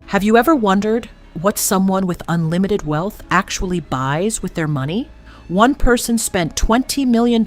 Have you ever wondered what someone with unlimited wealth actually buys with their money? One person spent $20 million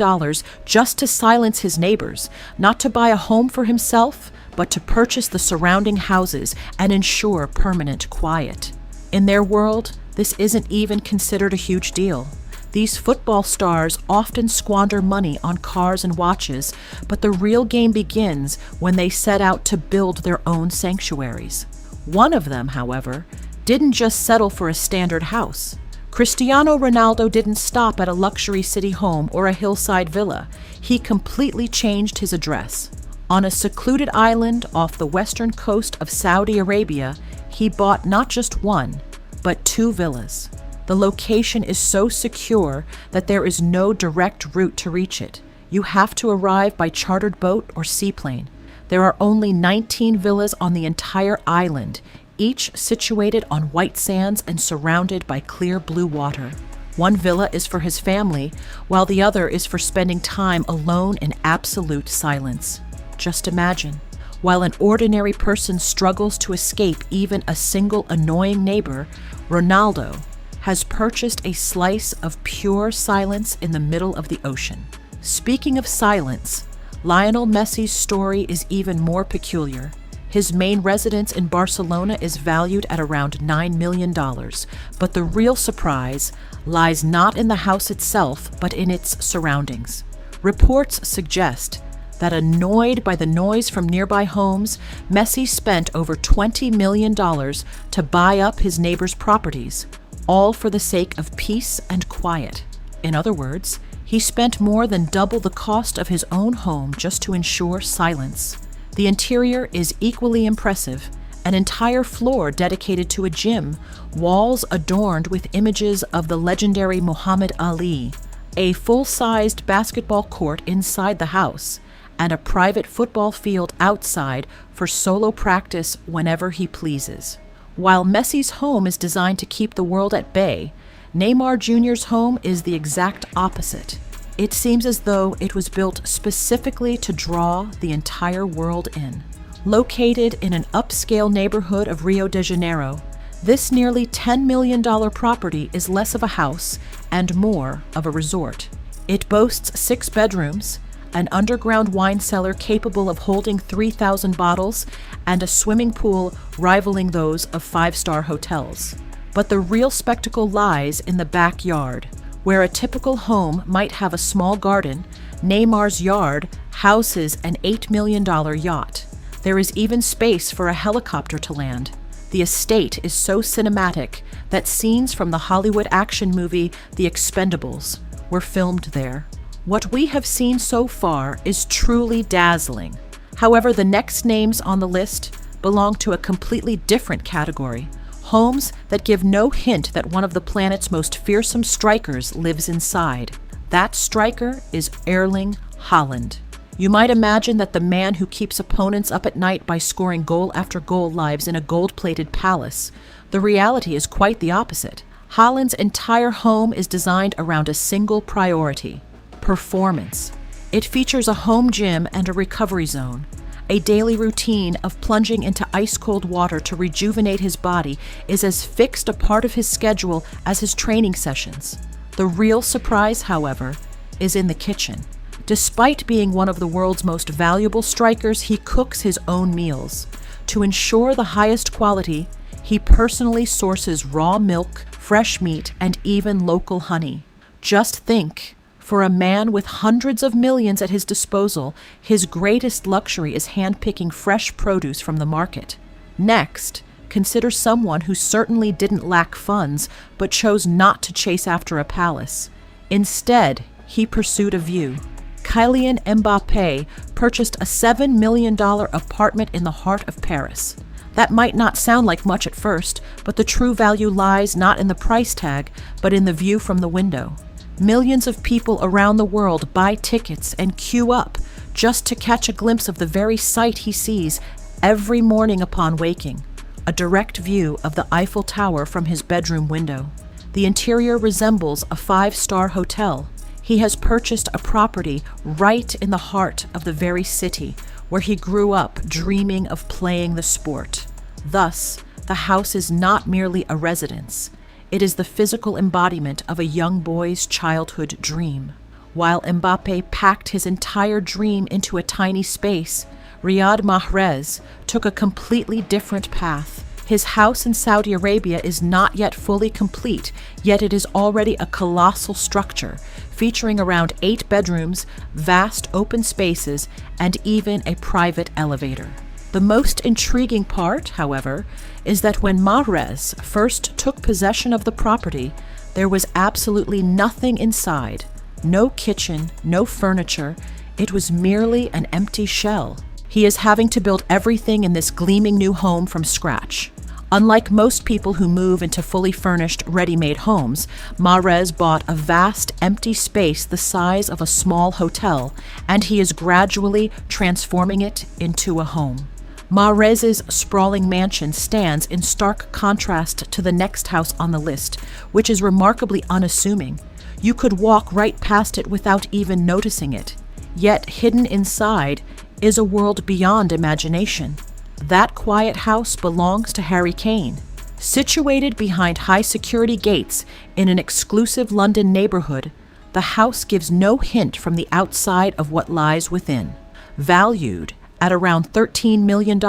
just to silence his neighbors, not to buy a home for himself, but to purchase the surrounding houses and ensure permanent quiet. In their world, this isn't even considered a huge deal. These football stars often squander money on cars and watches, but the real game begins when they set out to build their own sanctuaries. One of them, however, didn't just settle for a standard house. Cristiano Ronaldo didn't stop at a luxury city home or a hillside villa. He completely changed his address. On a secluded island off the western coast of Saudi Arabia, he bought not just one, but 2 villas. The location is so secure that there is no direct route to reach it. You have to arrive by chartered boat or seaplane. There are only 19 villas on the entire island, each situated on white sands and surrounded by clear blue water. One villa is for his family, while the other is for spending time alone in absolute silence. Just imagine, while an ordinary person struggles to escape even a single annoying neighbor, Ronaldo has purchased a slice of pure silence in the middle of the ocean. Speaking of silence, Lionel Messi's story is even more peculiar. His main residence in Barcelona is valued at around $9 million, but the real surprise lies not in the house itself, but in its surroundings. Reports suggest that, annoyed by the noise from nearby homes, Messi spent over $20 million to buy up his neighbors' properties, all for the sake of peace and quiet. In other words, he spent more than double the cost of his own home just to ensure silence. The interior is equally impressive, an entire floor dedicated to a gym, walls adorned with images of the legendary Muhammad Ali, a full-sized basketball court inside the house, and a private football field outside for solo practice whenever he pleases. While Messi's home is designed to keep the world at bay, Neymar Jr.'s home is the exact opposite. It seems as though it was built specifically to draw the entire world in. Located in an upscale neighborhood of Rio de Janeiro, this nearly $10 million property is less of a house and more of a resort. It boasts 6 bedrooms, an underground wine cellar capable of holding 3,000 bottles, and a swimming pool rivaling those of 5-star hotels. But the real spectacle lies in the backyard. Where a typical home might have a small garden, Neymar's yard houses an $8 million yacht. There is even space for a helicopter to land. The estate is so cinematic that scenes from the Hollywood action movie The Expendables were filmed there. What we have seen so far is truly dazzling. However, the next names on the list belong to a completely different category. Homes that give no hint that one of the planet's most fearsome strikers lives inside. That striker is Erling Haaland. You might imagine that the man who keeps opponents up at night by scoring goal after goal lives in a gold-plated palace. The reality is quite the opposite. Haaland's entire home is designed around a single priority: performance. It features a home gym and a recovery zone. A daily routine of plunging into ice-cold water to rejuvenate his body is as fixed a part of his schedule as his training sessions. The real surprise, however, is in the kitchen. Despite being one of the world's most valuable strikers, he cooks his own meals. To ensure the highest quality, he personally sources raw milk, fresh meat, and even local honey. Just think, for a man with hundreds of millions at his disposal, his greatest luxury is handpicking fresh produce from the market. Next, consider someone who certainly didn't lack funds, but chose not to chase after a palace. Instead, he pursued a view. Kylian Mbappé purchased a $7 million apartment in the heart of Paris. That might not sound like much at first, but the true value lies not in the price tag, but in the view from the window. Millions of people around the world buy tickets and queue up just to catch a glimpse of the very sight he sees every morning upon waking: a direct view of the Eiffel Tower from his bedroom window. The interior resembles a 5-star hotel. He has purchased a property right in the heart of the very city where he grew up dreaming of playing the sport. Thus, the house is not merely a residence. It is the physical embodiment of a young boy's childhood dream. While Mbappe packed his entire dream into a tiny space, Riyad Mahrez took a completely different path. His house in Saudi Arabia is not yet fully complete, yet it is already a colossal structure, featuring around 8 bedrooms, vast open spaces, and even a private elevator. The most intriguing part, however, is that when Mahrez first took possession of the property, there was absolutely nothing inside. No kitchen, no furniture. It was merely an empty shell. He is having to build everything in this gleaming new home from scratch. Unlike most people who move into fully furnished, ready-made homes, Mahrez bought a vast, empty space the size of a small hotel, and he is gradually transforming it into a home. Mahrez's sprawling mansion stands in stark contrast to the next house on the list, which is remarkably unassuming. You could walk right past it without even noticing it. Yet hidden inside is a world beyond imagination. That quiet house belongs to Harry Kane. Situated behind high-security gates in an exclusive London neighborhood, the house gives no hint from the outside of what lies within. Valued at around $13 million,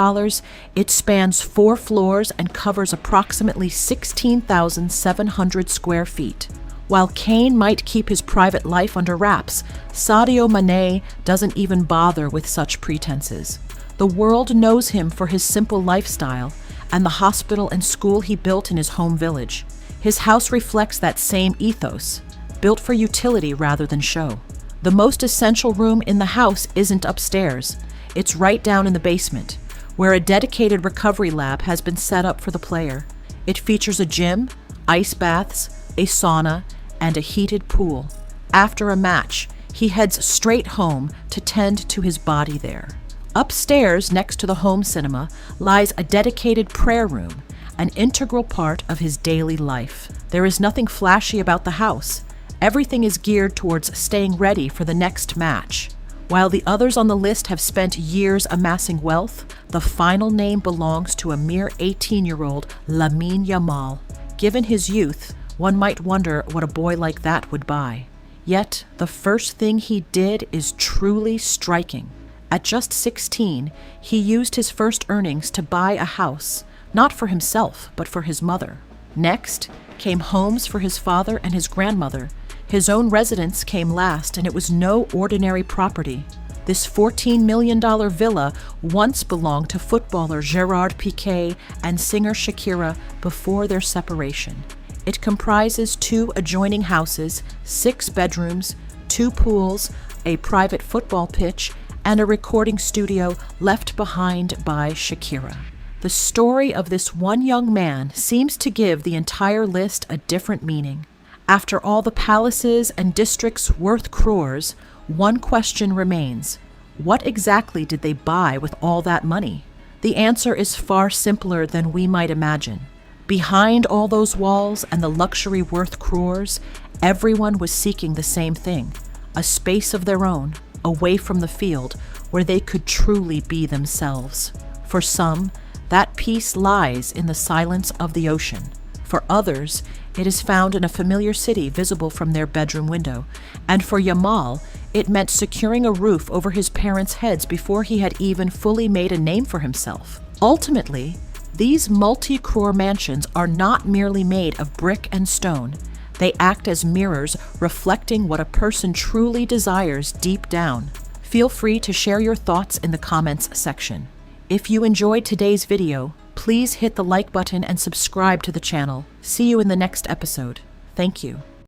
it spans 4 floors and covers approximately 16,700 square feet. While Kane might keep his private life under wraps, Sadio Mané doesn't even bother with such pretenses. The world knows him for his simple lifestyle and the hospital and school he built in his home village. His house reflects that same ethos, built for utility rather than show. The most essential room in the house isn't upstairs. It's right down in the basement, where a dedicated recovery lab has been set up for the player. It features a gym, ice baths, a sauna, and a heated pool. After a match, he heads straight home to tend to his body there. Upstairs, next to the home cinema, lies a dedicated prayer room, an integral part of his daily life. There is nothing flashy about the house. Everything is geared towards staying ready for the next match. While the others on the list have spent years amassing wealth, the final name belongs to a mere 18-year-old Lamine Yamal. Given his youth, one might wonder what a boy like that would buy. Yet, the first thing he did is truly striking. At just 16, he used his first earnings to buy a house, not for himself, but for his mother. Next came homes for his father and his grandmother. His own residence came last, and it was no ordinary property. This $14 million villa once belonged to footballer Gerard Piqué and singer Shakira before their separation. It comprises 2 adjoining houses, 6 bedrooms, 2 pools, a private football pitch, and a recording studio left behind by Shakira. The story of this one young man seems to give the entire list a different meaning. After all the palaces and districts worth crores, one question remains. What exactly did they buy with all that money? The answer is far simpler than we might imagine. Behind all those walls and the luxury worth crores, everyone was seeking the same thing, a space of their own, away from the field, where they could truly be themselves. For some, that peace lies in the silence of the ocean. For others, it is found in a familiar city visible from their bedroom window. And for Yamal, it meant securing a roof over his parents' heads before he had even fully made a name for himself. Ultimately, these multi-crore mansions are not merely made of brick and stone. They act as mirrors reflecting what a person truly desires deep down. Feel free to share your thoughts in the comments section. If you enjoyed today's video, please hit the like button and subscribe to the channel. See you in the next episode. Thank you.